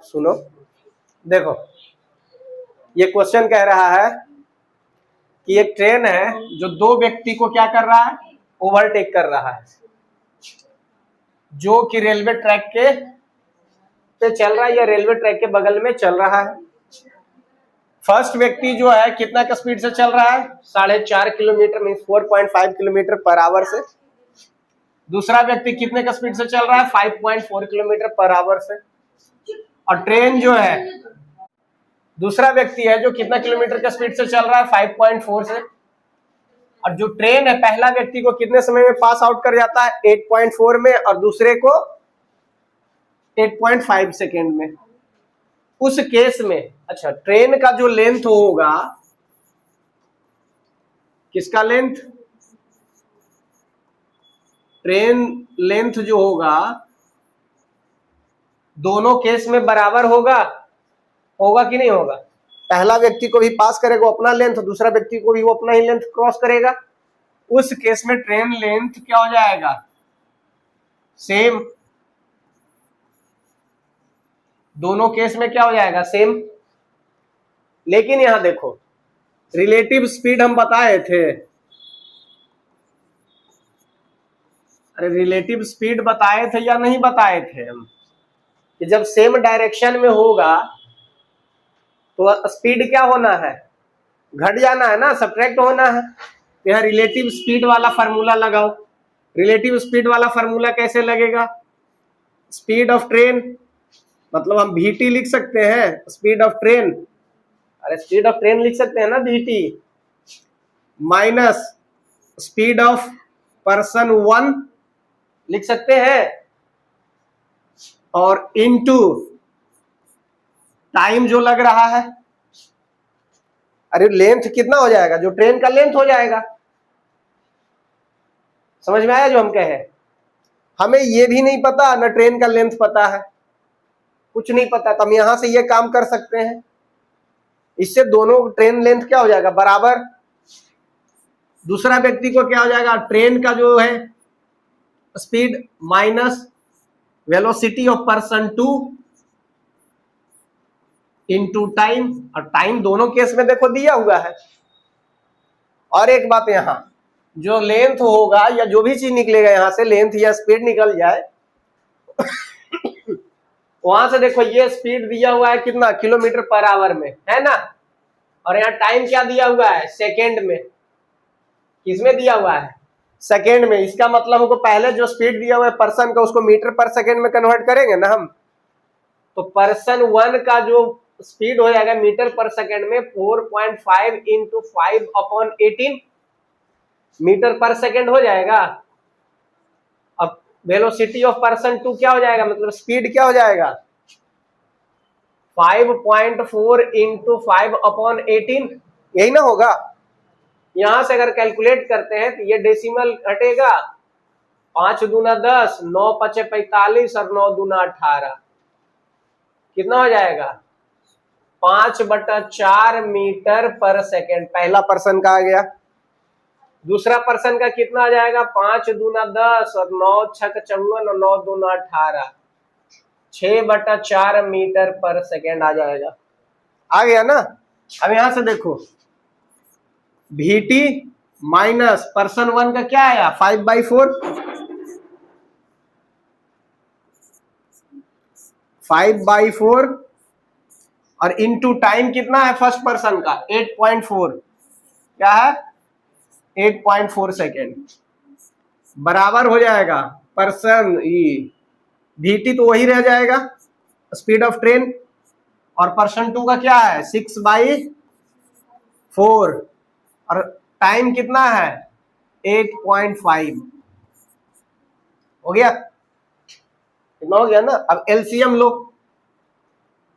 सुनो, देखो ये क्वेश्चन कह रहा है कि एक ट्रेन है जो दो व्यक्ति को क्या कर रहा है, ओवरटेक कर रहा है, जो कि रेलवे ट्रैक के पे चल रहा है या रेलवे ट्रैक के बगल में चल रहा है। फर्स्ट व्यक्ति जो है कितना का स्पीड से चल रहा है, 4.5 kilometre mean 4.5 kilometre per hour से। दूसरा व्यक्ति कितने का स्पीड से चल रहा है, 5.4 किलोमीटर पर आवर से। और ट्रेन जो है, दूसरा व्यक्ति है जो कितना किलोमीटर का स्पीड से चल रहा है, 5.4 से। और जो ट्रेन है पहला व्यक्ति को कितने समय में पास आउट कर जाता है, 8.4 में, और दूसरे को 8.5 सेकेंड में। उस केस में अच्छा, ट्रेन का जो लेंथ होगा, किसका लेंथ, ट्रेन लेंथ जो होगा दोनों केस में बराबर होगा कि नहीं होगा। पहला व्यक्ति को भी पास करेगा वो अपना लेंथ, दूसरा व्यक्ति को भी वो अपना ही लेंथ क्रॉस करेगा। उस केस में ट्रेन लेंथ क्या हो जाएगा, सेम। दोनों केस में क्या हो जाएगा, सेम। लेकिन यहां देखो, रिलेटिव स्पीड हम बताए थे, अरे रिलेटिव स्पीड बताए थे या नहीं बताए थे हम, कि जब सेम डायरेक्शन में होगा तो स्पीड क्या होना है, घट जाना है ना, सब्ट्रैक्ट होना है। तो यहाँ रिलेटिव स्पीड वाला फार्मूला लगाओ। रिलेटिव स्पीड वाला फार्मूला कैसे लगेगा, स्पीड ऑफ ट्रेन, मतलब हम VT लिख सकते हैं, स्पीड ऑफ ट्रेन, अरे स्पीड ऑफ ट्रेन लिख सकते हैं ना VT, minus speed of person 1 लिख सकते हैं, और इनटू टाइम जो लग रहा है। अरे लेंथ कितना हो जाएगा, जो ट्रेन का लेंथ हो जाएगा। समझ में आया जो हम कहे, हमें ये भी नहीं पता ना ट्रेन का लेंथ पता है, कुछ नहीं पता, तो हम यहां से ये काम कर सकते हैं। इससे दोनों ट्रेन लेंथ क्या हो जाएगा, बराबर। दूसरा व्यक्ति को क्या हो जाएगा, ट्रेन का जो है speed minus velocity of person 2 into time, और टाइम दोनों केस में देखो दिया हुआ है। और एक बात, यहां जो लेंथ होगा या जो भी चीज निकलेगा यहां से, लेंथ या स्पीड निकल जाए वहां से देखो ये स्पीड दिया हुआ है कितना, किलोमीटर पर आवर में, है ना। और यहाँ टाइम क्या दिया हुआ है, सेकेंड में। किसमें दिया हुआ है, सेकेंड में। इसका मतलब हमको पहले जो स्पीड दिया हुआ है पर्सन का, उसको मीटर पर सेकेंड में कन्वर्ट करेंगे ना हम। तो पर्सन 1 का जो स्पीड हो जाएगा मीटर पर सेकेंड में 4.5 इंटू 5/18 मीटर पर सेकेंड हो जाएगा। अब वेलोसिटी ऑफ पर्सन 2 क्या हो जाएगा, मतलब स्पीड क्या हो जाएगा, 5.4 इंटू 5/18, यही ना होगा। यहां से अगर कैलकुलेट करते हैं तो ये डेसिमल घटेगा, 5 दूना 10, 9 पचे 45 और 9 दूना 18, कितना हो जाएगा, 5/4 मीटर पर सेकेंड। पहला पर्सन का आ गया। दूसरा पर्सन का कितना आ जाएगा, 5 दूना 10 और 9 छक 54 और 9 दूना 18, 6/4 मीटर पर सेकेंड आ जाएगा। आ गया ना। अब यहां से देखो, VT माइनस पर्सन 1 का क्या आया, 5/4, 5/4, और इनटू टाइम कितना है फर्स्ट पर्सन का, 8.4, क्या है 8.4 सेकेंड, बराबर हो जाएगा पर्सन VT तो वही रह जाएगा स्पीड ऑफ ट्रेन, और पर्सन 2 का क्या है 6/4, और टाइम कितना है 8.5, हो गया, कितना हो गया ना। अब एलसीएम लो,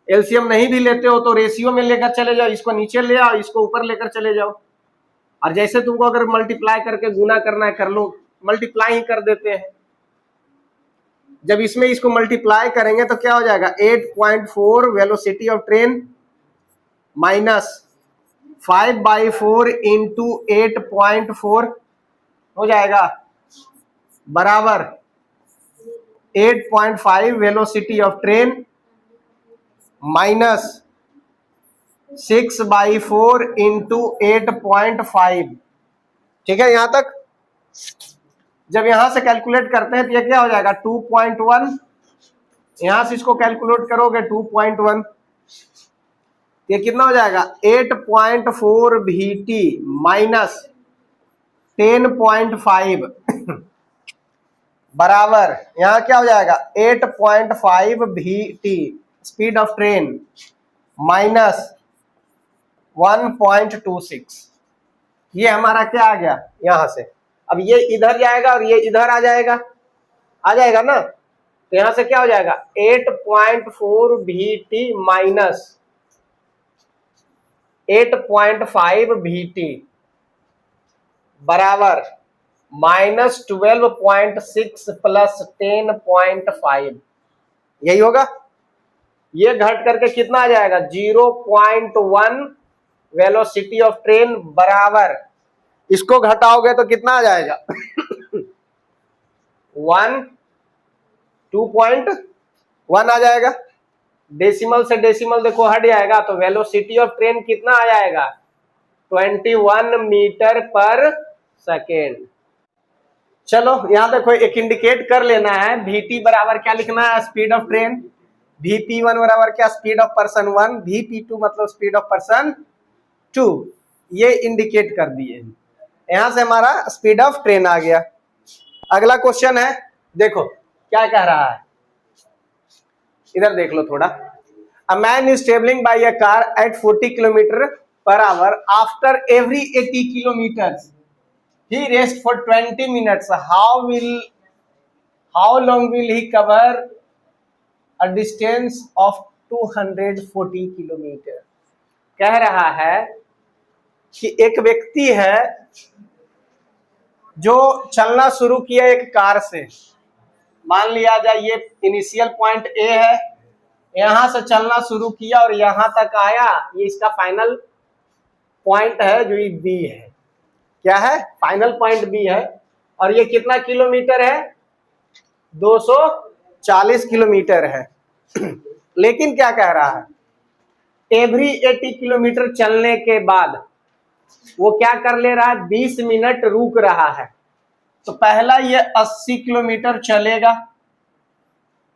एलसीएम नहीं भी लेते हो तो रेशियो में लेकर चले जाओ, इसको नीचे ले आओ, इसको ऊपर लेकर चले जाओ। और जैसे तुमको अगर मल्टीप्लाई करके गुना करना है कर लो, मल्टीप्लाई ही कर देते हैं। जब इसमें इसको मल्टीप्लाई करेंगे तो क्या हो जाएगा, 8.4 velocity of train minus 5/4 into 8.4 हो जाएगा, बराबर 8.5 वेलोसिटी ऑफ ट्रेन -6/4 इंटू 8.5। ठीक है, यहां तक। जब यहां से कैलकुलेट करते हैं तो ये क्या हो जाएगा 2.1, यहां से इसको कैलकुलेट करोगे 2.1, ये कितना हो जाएगा 8.4 VT माइनस 10.5 बराबर यहां क्या हो जाएगा 8.5 VT speed of train minus 1.26। ये हमारा क्या आ गया यहां से। अब ये इधर जाएगा और ये इधर आ जाएगा ना, तो यहां से क्या हो जाएगा 8.4 VT माइनस 8.5 VT बराबर -12.6 प्लस 10.5, यही होगा। ये घट करके कितना आ जाएगा 0.1 वेलोसिटी ऑफ ट्रेन बराबर, इसको घटाओगे तो कितना आ जाएगा 2.1 आ जाएगा। डेसिमल से डेसिमल देखो हट जाएगा, तो वेलोसिटी ऑफ ट्रेन कितना आ जाएगा 21 मीटर पर सेकेंड। चलो यहां देखो एक इंडिकेट कर लेना है, VT बराबर क्या लिखना है स्पीड ऑफ ट्रेन, VP1 बराबर क्या स्पीड ऑफ पर्सन 1, VP2 मतलब स्पीड ऑफ पर्सन 2, ये इंडिकेट कर दिए। यहां से हमारा स्पीड ऑफ ट्रेन आ गया। अगला क्वेश्चन है, देखो क्या कह रहा है, इधर देख लो थोड़ा। A man is travelling bye a car eight 40 kilometre per hour after every 80 kilometres he rest for 20 minutes, how long will he cover a distance of 240 kilometre. कह रहा है कि एक व्यक्ति है जो चलना शुरू किया एक कार से, मान लिया जाए ये इनिशियल पॉइंट ए है, यहां से चलना शुरू किया और यहां तक आया, ये इसका फाइनल पॉइंट है जो ये बी है। क्या है फाइनल पॉइंट बी है, और ये कितना किलोमीटर है 240 किलोमीटर है। लेकिन क्या कह रहा है एवरी 80 किलोमीटर चलने के बाद वो क्या कर ले रहा है 20 मिनट रुक रहा है। तो पहला ये 80 किलोमीटर चलेगा,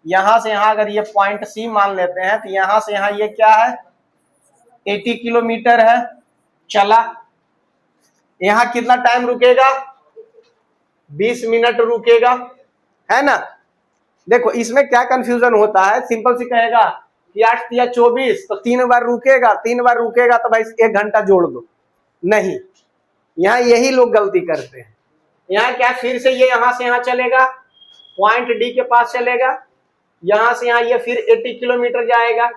यहां से यहां अगर ये पॉइंट सी मान लेते हैं तो यहां से यहां ये क्या है 80 किलोमीटर है चला, यहां कितना टाइम रुकेगा 20 मिनट रुकेगा, है ना। देखो इसमें क्या कंफ्यूजन होता है, सिंपल सी कहेगा कि 8 या 24 तो 3 बार रुकेगा, 3 बार रुकेगा तो भाई 1 घंटा जोड़ दो, नहीं, यहां यही लोग गलती करते हैं। यहां क्या फिर से ये यहां से यहां चलेगा, पॉइंट डी के पास चलेगा, यहां से यहां ये फिर 80 किलोमीटर जाएगा,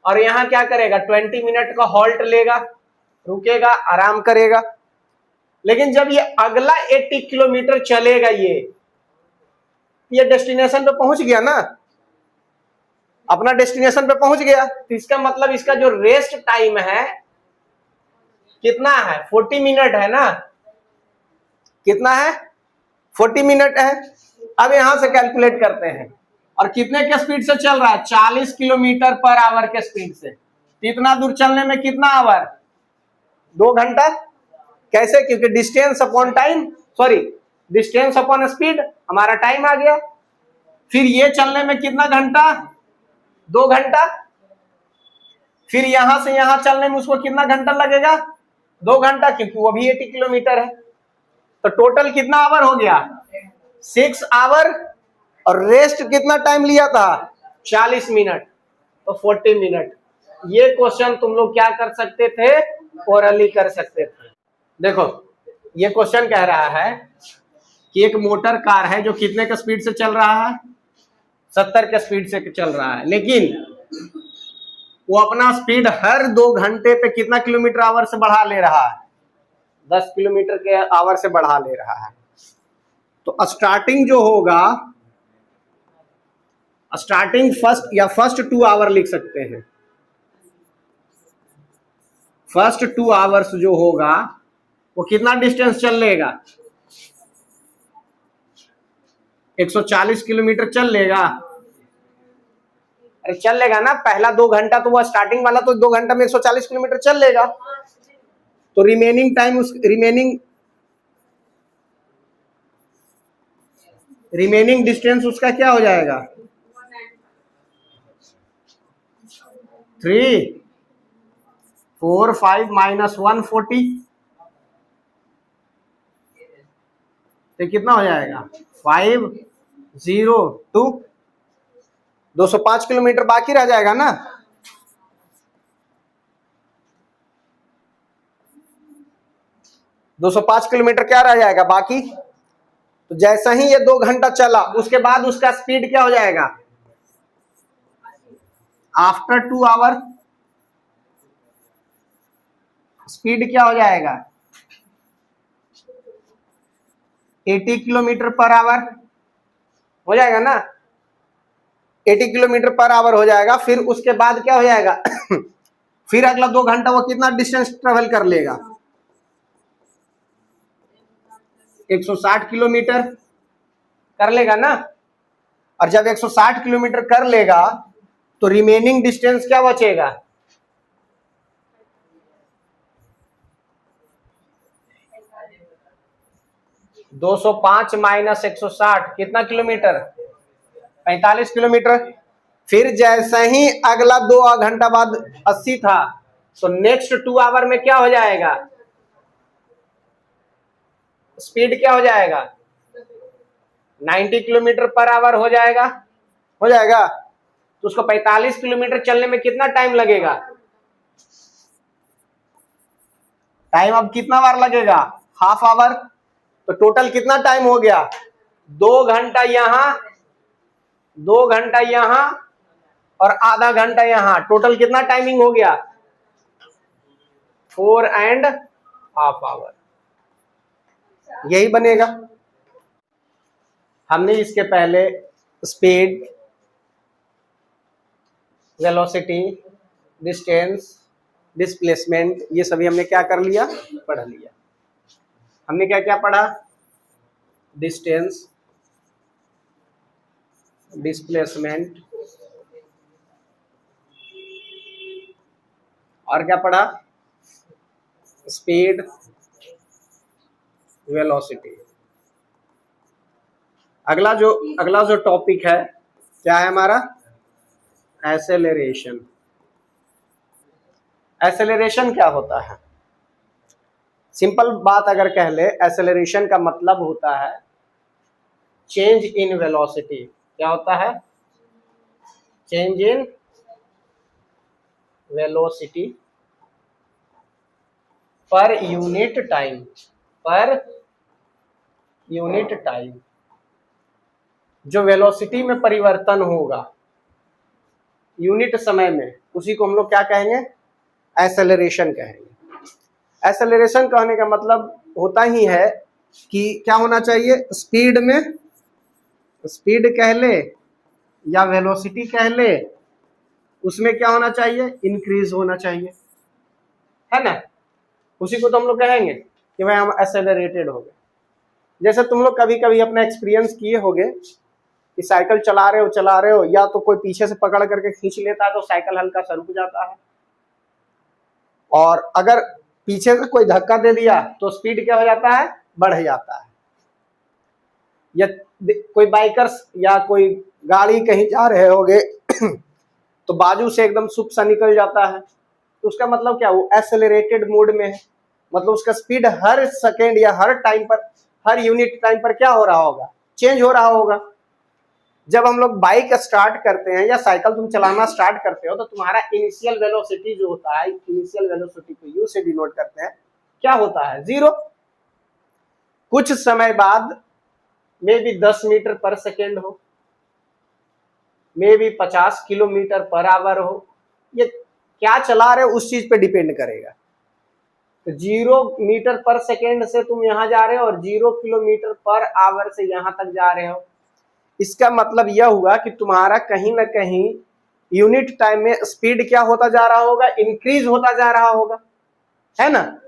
और यहां क्या करेगा 20 मिनट का हॉल्ट लेगा, रुकेगा, आराम करेगा। लेकिन जब ये अगला 80 किलोमीटर चलेगा, ये डेस्टिनेशन पे पहुंच गया ना, अपना डेस्टिनेशन पे पहुंच गया, तो इसका मतलब इसका जो रेस्ट टाइम है कितना है 40 मिनट है ना, कितना है 40 मिनट है। अब यहां से कैलकुलेट करते हैं, और कितने के स्पीड से चल रहा है 40 किलोमीटर पर आवर के स्पीड से, इतना दूर चलने में कितना आवर 2 घंटा। कैसे, क्योंकि distance upon time, sorry distance upon speed, हमारा टाइम आ गया। फिर ये चलने में कितना घंटा 2 घंटा, फिर यहां से यहां चलने में उसको कितना घंटा लगेगा 2 घंटा, क्योंकि वो भी 80 किलोमीटर है। तो टोटल कितना आवर हो गया 6 आवर, और रेस्ट कितना टाइम लिया था 40 मिनट, तो 40 मिनट। ये क्वेश्चन तुम लोग क्या कर सकते थे ओरली कर सकते थे। देखो ये क्वेश्चन कह रहा है कि एक मोटर कार है जो कितने के स्पीड से चल रहा है 70 के स्पीड से चल रहा है, लेकिन वो अपना स्पीड हर 2 घंटे पे कितना किलोमीटर आवर से बढ़ा ले रहा है 10 किलोमीटर के आवर से बढ़ा ले रहा है। तो स्टार्टिंग जो होगा, स्टार्टिंग फर्स्ट 2 आवर लिख सकते हैं, फर्स्ट 2 आवर्स जो होगा वो कितना डिस्टेंस चल लेगा 140 किलोमीटर चल लेगा, अरे चल लेगा ना, पहला 2 घंटा तो वो स्टार्टिंग वाला तो 2 घंटा में 140 किलोमीटर चल लेगा, तो रिमेनिंग टाइम उस रिमेनिंग डिस्टेंस उसका क्या हो जाएगा 3 4 5 माइनस 140, तो कितना हो जाएगा 5 0 2, 205 किलोमीटर बाकी रह जाएगा ना। दो 205 किलोमीटर क्या रह जाएगा बाकी। तो जैसा ही ये 2 घंटा चला उसके बाद उसका स्पीड क्या हो जाएगा आफ्टर 2 आवर, स्पीड क्या हो जाएगा 80 किलोमीटर पर आवर हो जाएगा ना, 80 किलोमीटर पर आवर हो जाएगा। फिर उसके बाद क्या हो जाएगा फिर अगला 2 घंटा वो कितना डिस्टेंस ट्रेवल कर लेगा 160 किलोमीटर कर लेगा ना। और जब 160 किलोमीटर कर लेगा तो रिमेनिंग डिस्टेंस क्या बचेगा 205 माइनस 160 कितना किलोमीटर 45 किलोमीटर। फिर जैसे ही अगला 2 घंटा बाद 80 था तो नेक्स्ट 2 आवर में क्या हो जाएगा स्पीड क्या हो जाएगा 90 किलोमीटर पर आवर हो जाएगा तो उसको 45 किलोमीटर चलने में कितना टाइम लगेगा, टाइम अब कितना बार लगेगा हाफ आवर। तो टोटल कितना टाइम हो गया 2 घंटा यहां 2 घंटा यहां और आधा घंटा यहां, टोटल कितना टाइमिंग हो गया 4.5 आवर। यही बनेगा। हमने इसके पहले स्पीड, वेलोसिटी, डिस्टेंस, डिस्प्लेसमेंट ये सभी हमने क्या कर लिया पढ़ लिया। हमने क्या क्या पढ़ा डिस्टेंस, डिस्प्लेसमेंट और क्या पढ़ा स्पीड, वेलोसिटी। अगला जो टॉपिक है क्या है हमारा एक्सेलरेशन। एक्सेलरेशन क्या होता है, सिंपल बात अगर कह ले एक्सेलरेशन का मतलब होता है चेंज इन वेलोसिटी। क्या होता है change in velocity per unit time. जो वेलोसिटी में परिवर्तन होगा यूनिट समय में उसी को हम लोग क्या कहेंगे एक्सेलरेशन कहेंगे। एक्सेलरेशन कहने का मतलब होता ही है कि क्या होना चाहिए स्पीड कह ले या वेलोसिटी कह ले, उसमें क्या होना चाहिए इंक्रीज होना चाहिए, है ना। उसी को तो हम लोग कहेंगे कि भाई हम एक्सेलरेटेड हो गए। जैसे तुम लोग कभी कभी अपना एक्सपीरियंस किए होगे कि साइकिल चला रहे हो या तो कोई पीछे से पकड़ करके खींच लेता है तो साइकिल हल्का सा रुक जाता है, और अगर पीछे से कोई धक्का दे दिया तो स्पीड क्या हो जाता है बढ़ जाता है। या कोई बाइकर्स या कोई गाड़ी कहीं जा रहे होगे तो बाजू से एकदम सुप सा निकल जाता है, तो उसका मतलब क्या वो एक्सेलरेटेड मोड में है, मतलब उसका स्पीड हर सेकेंड या हर टाइम पर हर यूनिट टाइम पर क्या हो रहा होगा चेंज हो रहा होगा। जब हम लोग बाइक स्टार्ट करते हैं या साइकिल तुम चलाना स्टार्ट करते हो तो तुम्हारा इनिशियल वेलोसिटी जो होता है, इनिशियल वेलोसिटी को यू से डिनोट करते हैं, क्या होता है 0। कुछ समय बाद मे बी 10 मीटर पर सेकेंड हो, may be 50 kilometre per hour हो, ये क्या चला रहे हो उस चीज पे डिपेंड करेगा। तो 0 मीटर पर सेकेंड से तुम यहां जा रहे हो और 0 किलोमीटर पर आवर से यहां तक जा रहे हो, इसका मतलब यह हुआ कि तुम्हारा कहीं ना कहीं यूनिट टाइम में स्पीड क्या होता जा रहा होगा इंक्रीज होता जा रहा होगा, है ना।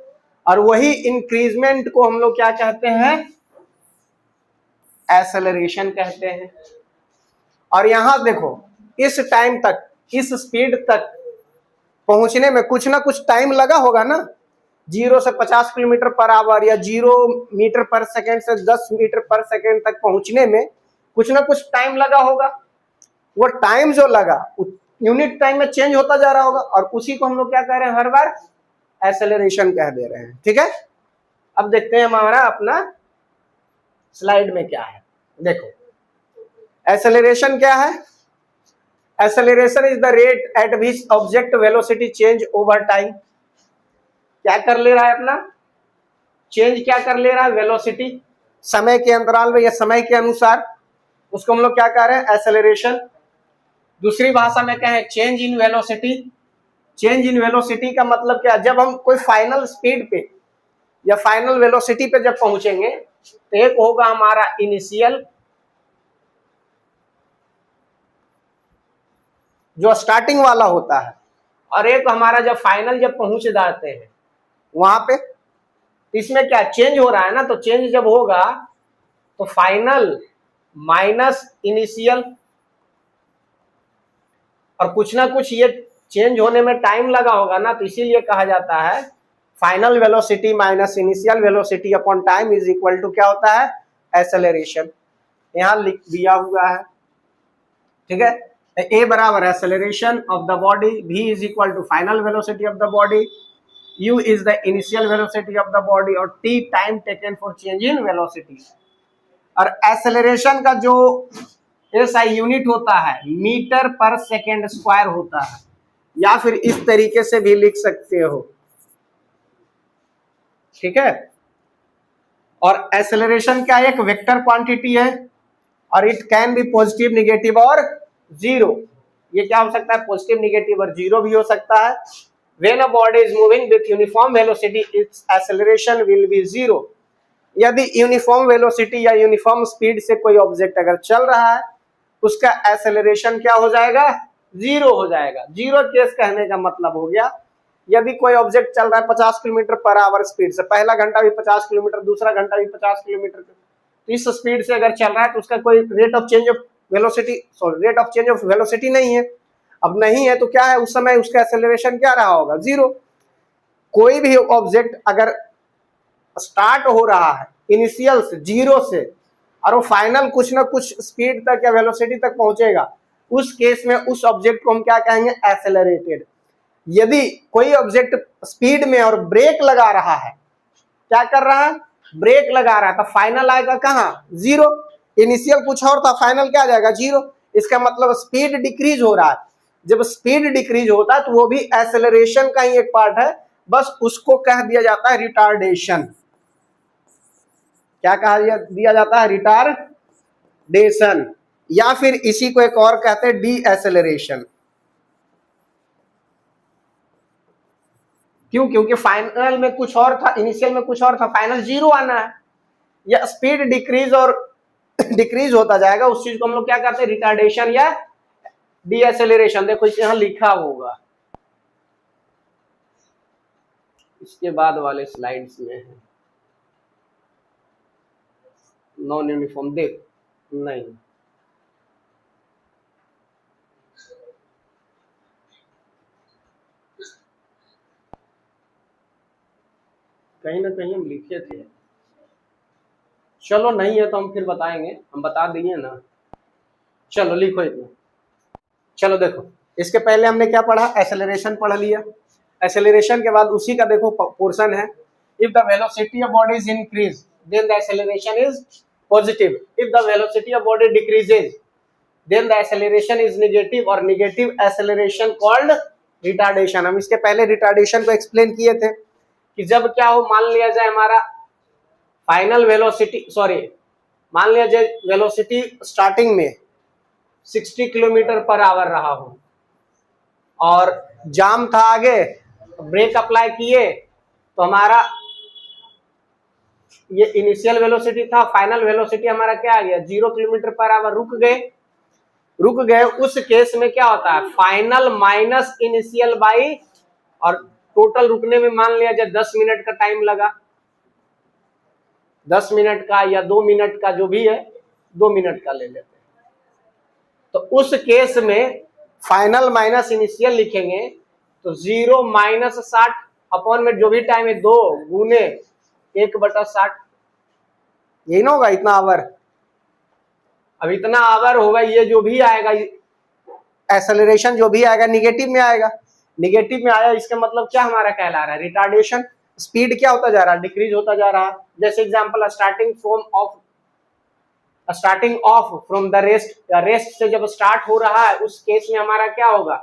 और वही इंक्रीजमेंट को हम लोग क्या कहते हैं एक्सेलरेशन कहते हैं। और यहां देखो इस टाइम तक, इस स्पीड तक पहुंचने में कुछ ना कुछ टाइम लगा होगा ना। 0 से 50 किलोमीटर पर आवर या 0 मीटर पर सेकेंड से 10 मीटर पर सेकेंड तक पहुंचने में कुछ ना कुछ टाइम लगा होगा। वो टाइम जो लगा यूनिट टाइम में चेंज होता जा रहा होगा, और उसी को हम लोग क्या कह रहे हैं हर बार, एक्सेलरेशन कह दे रहे हैं। ठीक है, अब देखते हैं हमारा अपना स्लाइड में क्या है। देखो एक्सेलरेशन क्या है। Acceleration is the rate at which object velocity change over time. क्या कर ले रहा है अपना, चेंज क्या कर ले रहा है, वेलोसिटी समय के अंतराल में या समय के अनुसार, उसको हम लोग क्या कह रहे हैं, एक्सेलरेशन। दूसरी भाषा में क्या है, change in velocity. Change in velocity का मतलब क्या, जब हम कोई फाइनल स्पीड पे या फाइनल वेलोसिटी पे जब पहुंचेंगे तो एक होगा हमारा इनिशियल, जो स्टार्टिंग वाला होता है, और एक हमारा जब फाइनल जब पहुंच जाते हैं वहां पे, इसमें क्या चेंज हो रहा है ना। तो चेंज जब होगा तो फाइनल माइनस इनिशियल, और कुछ ना कुछ ये चेंज होने में टाइम लगा होगा ना, तो इसीलिए कहा जाता है final velocity minus initial velocity upon time is equal to क्या होता है, एक्सेलरेशन। यहां लिख दिया हुआ है। ठीक है, ए बराबर acceleration of the body, v is equal to final velocity of the body, u is the initial velocity of the body, और t time taken for change in velocity. और एक्सेलरेशन का जो SI यूनिट होता है metre पर second square होता है, या फिर इस तरीके से भी लिख सकते हो। ठीक है, और एक्सेलरेशन क्या एक वेक्टर क्वांटिटी है, और it can be positive negative और जीरो। ये क्या हो सकता है, पॉजिटिव निगेटिव और जीरो भी हो सकता है। When a body is moving with uniform velocity it's acceleration will be zero. यदि यूनिफॉर्म वेलोसिटी या यूनिफॉर्म स्पीड से कोई ऑब्जेक्ट अगर चल रहा है उसका एक्सेलरेशन क्या हो जाएगा, जीरो हो जाएगा। जीरो केस कहने का मतलब हो गया, यदि कोई ऑब्जेक्ट चल रहा है 50 किलोमीटर पर आवर स्पीड से, पहला घंटा भी 50 किलोमीटर, दूसरा घंटा भी 50 किलोमीटर, तो इस स्पीड से अगर चल रहा है तो उसका कोई rate of change of velocity, sorry rate of change of velocity नहीं है। अब नहीं है तो क्या है, उस समय उसका एक्सेलरेशन क्या रहा होगा, जीरो। कोई भी ऑब्जेक्ट अगर स्टार्ट हो रहा है इनिशियल से, जीरो से, और वो फाइनल कुछ ना कुछ स्पीड तक या वेलोसिटी तक पहुंचेगा, उस केस में उस ऑब्जेक्ट को हम क्या कहेंगे, एक्सेलरेटेड। यदि कोई ऑब्जेक्ट स्पीड में और ब्रेक लगा रहा है, क्या कर रहा है, ब्रेक लगा रहा है, तो फाइनल आएगा कहाँ, जीरो। इनिशियल कुछ और था, फाइनल क्या आ जाएगा, जीरो। इसका मतलब स्पीड डिक्रीज हो रहा है। जब स्पीड डिक्रीज होता है तो वो भी एक्सेलरेशन का ही एक पार्ट है, बस उसको कह दिया जाता है रिटार्डेशन। क्या कहा दिया जाता है, रिटार्डेशन, या फिर इसी को एक और कहते हैं डी एक्सेलरेशन। क्यों, क्योंकि फाइनल में कुछ और था, इनिशियल में कुछ और था, फाइनल जीरो आना है। या स्पीड डिक्रीज और डिक्रीज होता जाएगा, उस चीज को हम लोग क्या कहते हैं, रिटार्डेशन या डी एक्सेलरेशन। देखो इसे यहां लिखा होगा, इसके बाद वाले स्लाइड्स में है नॉन यूनिफॉर्म, देख नहीं, कहीं ना कहीं हम लिखे थे। चलो नहीं है तो हम फिर बताएंगे, हम बता दिए ना। चलो लिखो इतना। चलो देखो, इसके पहले हमने क्या पढ़ा, एक्सेलरेशन पढ़ लिया। एक्सेलरेशन के बाद उसी का देखो पोर्शन है, if the velocity of body is increase then the acceleration is positive, if the velocity of body decreases then the acceleration is negative, और नेगेटिव एक्सेलरेशन कॉल्ड रिटार्डेशन। हम इसके पहले रिटार्डेशन को एक्सप्लेन किए थे कि जब क्या हो, मान लिया जाए हमारा फाइनल वेलोसिटी, सॉरी मान लिया जाए वेलोसिटी स्टार्टिंग में 60 किलोमीटर पर आवर रहा हो, और जाम था आगे, ब्रेक अप्लाई किए तो हमारा ये इनिशियल वेलोसिटी था, फाइनल वेलोसिटी हमारा क्या आ गया, 0 किलोमीटर पर आवर, रुक गए। उस केस में क्या होता है, फाइनल माइनस इनिशियल बाई, और टोटल रुकने में मान लिया जाए 10 मिनट का टाइम लगा, 10 मिनट का या 2 मिनट का, जो भी है 2 मिनट का ले लेते हैं। तो उस केस में फाइनल माइनस इनिशियल लिखेंगे तो 0 माइनस 60 अपॉन में जो भी टाइम है 2 गुने 1/60, यही ना होगा इतना आवर। अब इतना आवर होगा, ये जो भी आएगा एक्सेलरेशन जो भी आएगा निगेटिव में आएगा, निगेटिव में आया इसका मतलब क्या हमारा कहला रहा है, रिटार्डेशन। स्पीड क्या होता जा रहा है, डिक्रीज होता जा रहा है। जैसे example starting of from the rest, या रेस्ट से जब स्टार्ट हो रहा है उस केस में हमारा क्या होगा,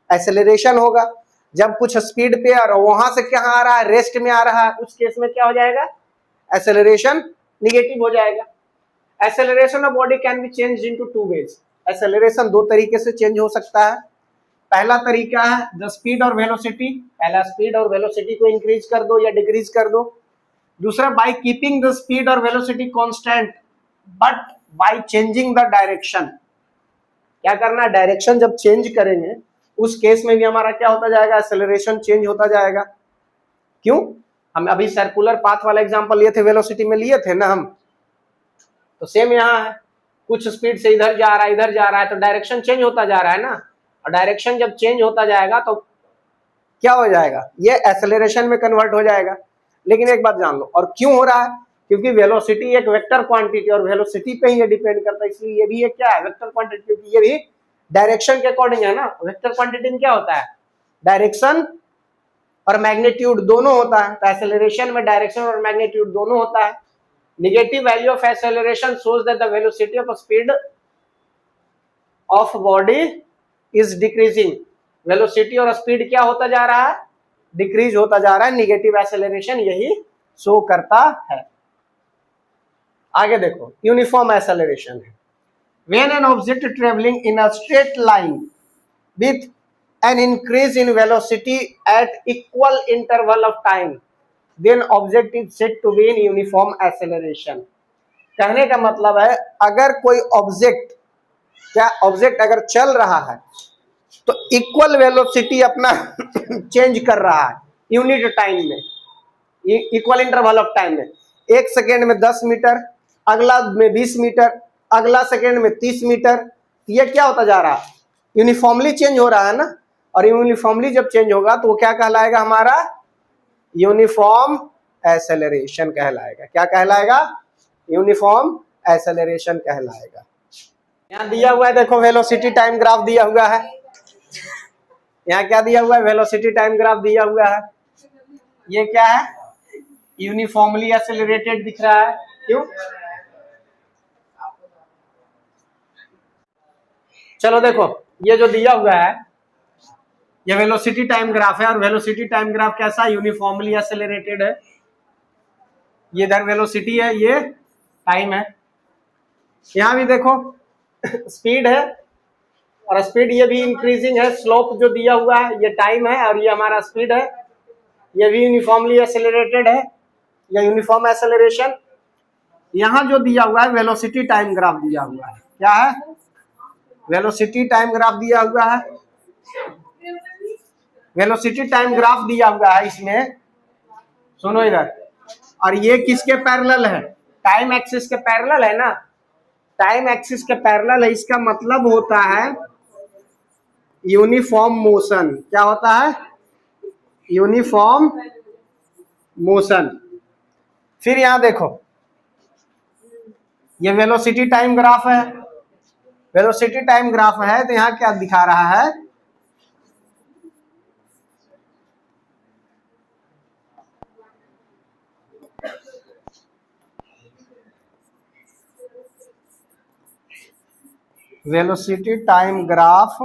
एक्सेलरेशन होगा। जब कुछ स्पीड पे और वहां से क्या आ रहा है, रेस्ट में आ रहा है, उस केस में क्या हो जाएगा, एक्सेलरेशन निगेटिव हो जाएगा। Acceleration of body can be change into two ways. Acceleration दो तरीके से चेंज हो सकता है। पहला तरीका है द स्पीड और वेलोसिटी, पहला स्पीड और वेलोसिटी को इंक्रीज कर दो या डिक्रीज कर दो। दूसरा बाय कीपिंग द स्पीड और velocity constant but by changing the direction. क्या करना, डायरेक्शन जब चेंज करेंगे उस केस में भी हमारा क्या होता जाएगा, एक्सेलरेशन चेंज होता जाएगा। क्यों, हम अभी सर्कुलर पाथ वाला एग्जांपल लिए थे, वेलोसिटी में लिए थे ना हम, तो सेम यहाँ है, कुछ स्पीड से इधर जा रहा है इधर जा रहा है तो डायरेक्शन चेंज होता जा रहा है ना, और डायरेक्शन जब चेंज होता जाएगा तो क्या हो जाएगा, ये एक्सेलरेशन में कन्वर्ट हो जाएगा। लेकिन एक बात जान लो, और क्यों हो रहा है, क्योंकि वेलोसिटी एक वेक्टर क्वांटिटी और वेलोसिटी पे ही ये डिपेंड करता है, इसलिए ये भी एक क्या है, वेक्टर क्वांटिटी, क्योंकि ये भी डायरेक्शन के अकॉर्डिंग है ना। वेक्टर क्वांटिटी में क्या होता है, डायरेक्शन और मैग्नीट्यूड दोनों होता है, तो एक्सेलरेशन में डायरेक्शन और मैग्नीट्यूड दोनों होता है। Negative value of acceleration shows that the velocity of speed of body is decreasing. Velocity और स्पीड क्या होता जा रहा है, डिक्रीज होता जा रहा है। नेगेटिव एक्सेलरेशन यही शो करता है। आगे देखो, यूनिफॉर्म एक्सेलरेशन है when an object travelling in a straight line with an increase in velocity at equal interval of time then object is said to be in uniform acceleration. कहने का मतलब है, अगर कोई ऑब्जेक्ट, क्या ऑब्जेक्ट अगर चल रहा है तो इक्वल वेलोसिटी अपना चेंज कर रहा है यूनिट टाइम में, इक्वल इंटरवल ऑफ टाइम में। एक सेकेंड में 10 मीटर, अगला में 20 मीटर, अगला सेकेंड में 30 मीटर, ये क्या होता जा रहा है, यूनिफॉर्मली चेंज हो रहा है ना। और यूनिफॉर्मली जब चेंज होगा तो वो क्या कहलाएगा, हमारा यूनिफॉर्म एक्सेलरेशन कहलाएगा। क्या कहलाएगा, यूनिफॉर्म एक्सेलरेशन कहलाएगा। यहाँ दिया हुआ है, देखो वेलोसिटी टाइम ग्राफ दिया हुआ है। यहाँ क्या दिया हुआ है, वेलोसिटी टाइम ग्राफ दिया हुआ है। ये क्या है, यूनिफॉर्मली एक्सेलरेटेड दिख रहा है। क्यों, चलो देखो, ये जो दिया हुआ है ये वेलोसिटी टाइम ग्राफ है, और वेलोसिटी टाइम ग्राफ कैसा, यूनिफॉर्मली एक्सेलरेटेड है। ये इधर वेलोसिटी है, ये टाइम है। यहाँ भी देखो स्पीड है, और स्पीड ये भी इंक्रीजिंग है। स्लोप जो दिया हुआ है ये टाइम है, और ये हमारा स्पीड है, ये भी यूनिफॉर्मली एक्सेलरेटेड है, या यूनिफॉर्म एक्सेलरेशन। यहाँ जो दिया हुआ है वेलोसिटी टाइम ग्राफ दिया हुआ है, क्या है, वेलोसिटी टाइम ग्राफ दिया हुआ है। वेलोसिटी टाइम ग्राफ दिया हुआ है इसमें, सुनो इधर, और ये किसके पैरेलल है, टाइम एक्सिस के पैरेलल है ना, टाइम एक्सिस के पैरेलल है। इसका मतलब होता है यूनिफॉर्म मोशन। क्या होता है, यूनिफॉर्म मोशन। फिर यहां देखो, ये वेलोसिटी टाइम ग्राफ है, वेलोसिटी टाइम ग्राफ है, तो यहां क्या दिखा रहा है, velocity time graph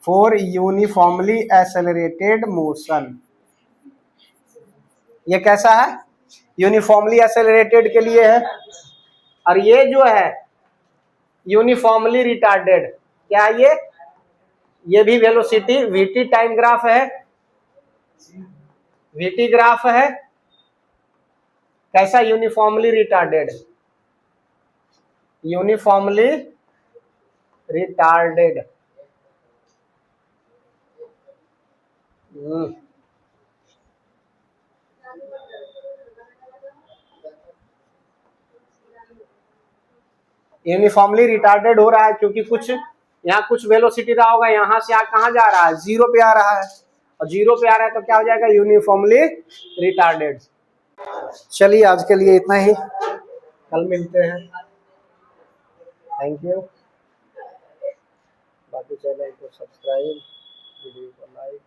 for uniformly accelerated motion. ये कैसा है, यूनिफॉर्मली एक्सेलरेटेड के लिए है। और ये जो है यूनिफॉर्मली रिटार्डेड, क्या है ये भी वेलोसिटी वीटी टाइम ग्राफ है, वीटी ग्राफ है। कैसा, uniformly retarded, uniformly retarded. Uniformly retarded हो रहा है क्योंकि कुछ यहाँ कुछ वेलोसिटी रहा होगा, यहाँ से कहाँ जा रहा है, 0 पे आ रहा है, और 0 पे आ रहा है तो क्या हो जाएगा, यूनिफॉर्मली रिटार्डेड। चलिए आज के लिए इतना ही, कल मिलते हैं। Thank you. बाकी चैनल को सब्सक्राइब, वीडियो को लाइक।